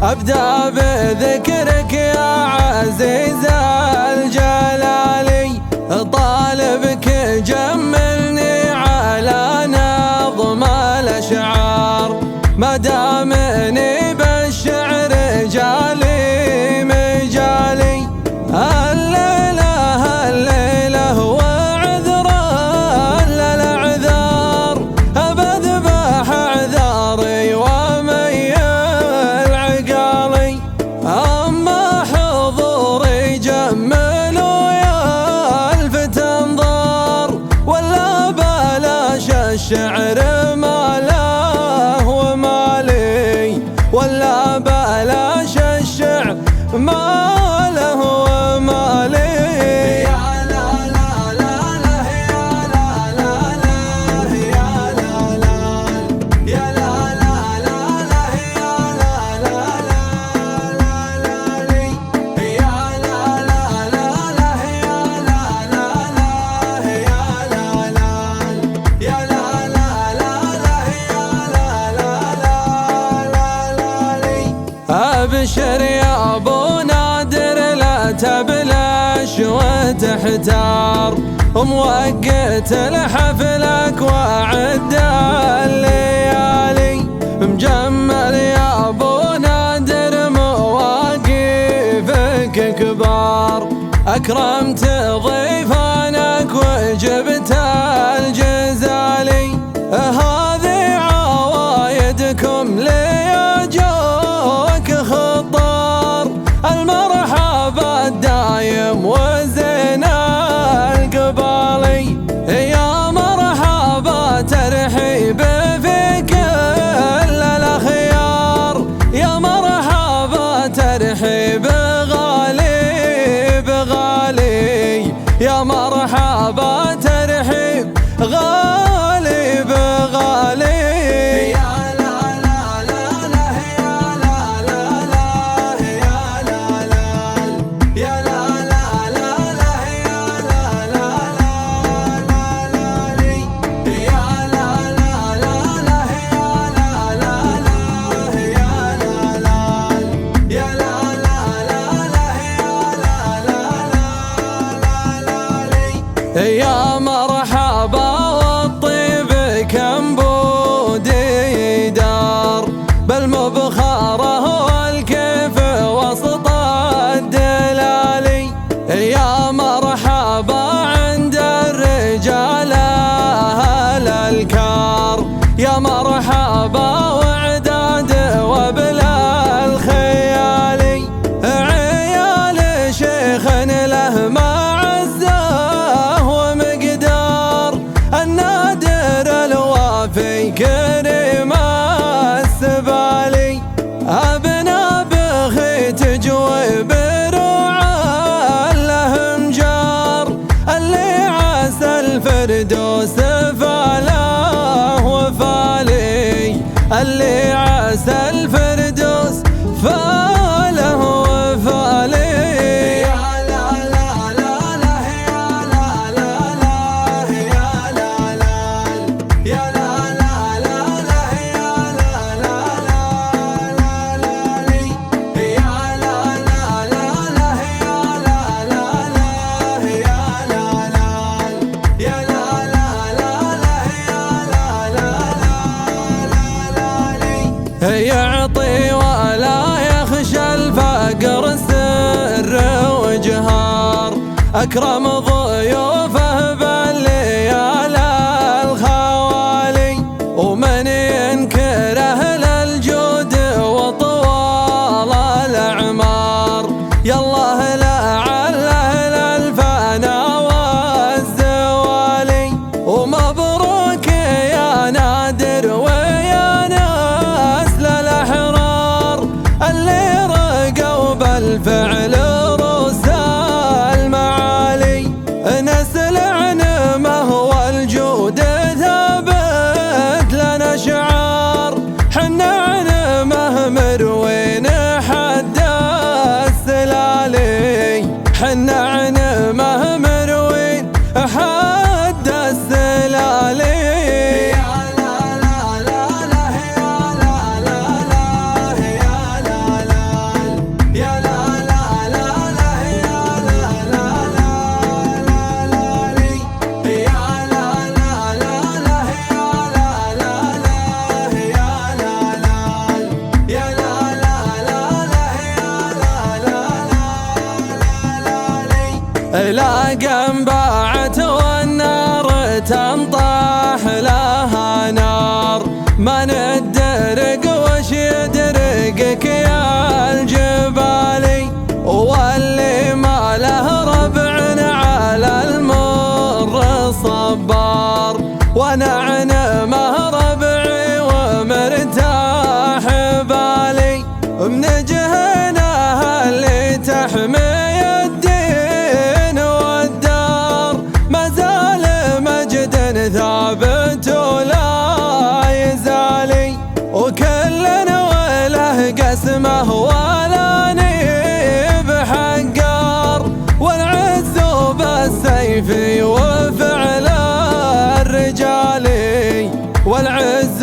أبدأ بذكرك يا عزيز الجلالي، طالبك جملني على نظم الأشعار، ما دامني بالشعر جالي مجالي. الليلة وعذرا للأعذار، بذبح أعذاري وميل عقالي، أما حضوري جملوا يلفت انظار، ولا بلاش الشعر ما له ومالي، ولا بلاش الشعر ما له ومالي. أبشر يا أبو نادر لا تبلش وتحتار، موقت لحفلك وأعد الليالي، مجمل يا أبو نادر مواقفك كبار، أكرمت ضيفانك وجبت الجزالي، هذه عوايدكم لي المرحبا الدايم وزين القبالي، يا مرحبا ترحيب في كل الأخيار، يا مرحبا ترحيب غالي بغالي، يا مرحبا ترحيب غالي بغالي. يا مرحبا والطيب كم بودي دار، بالمبخرة والكيف وسط الدلالي، يا مرحبا عند الرجال أهل الكار، يا مرحبا وعداد وبلا الخيالي، عيال شيخ له معزة في كريم السبالي، أبنا بخي تجوي بروعة لهم جار، اللي عسى الفردوس فاله وفالي، اللي عسى الفردوس فاله وفالي. يعطي ولا يخشى الفقر سر وجهار، أكرم ضيوفه بالليالي الخوالي، ومن ينكر أهل الجود وطوال الأعمار، يالله لعل أهل الفنا والزوالي، ومبروك يا نادر ويا ناس للأحرار، اللي رقوا بالفعل روس المعالي، نسل عنمه والجود ثابت لنا شعار. قم باعت والنار تنطح لها نار. ما ندرق وش يدرقك يا الجبالي، واللي ما له ربع على المر صبار. ونعنمه ربعي ومرتاح بالي، من جهنها اللي تحمي الدين والدار. ما زال مجد ثابت ولا يزالي، وكل وله قسمه ولا نيب حقار. والعز بالسيف وفعل الرجال، والعز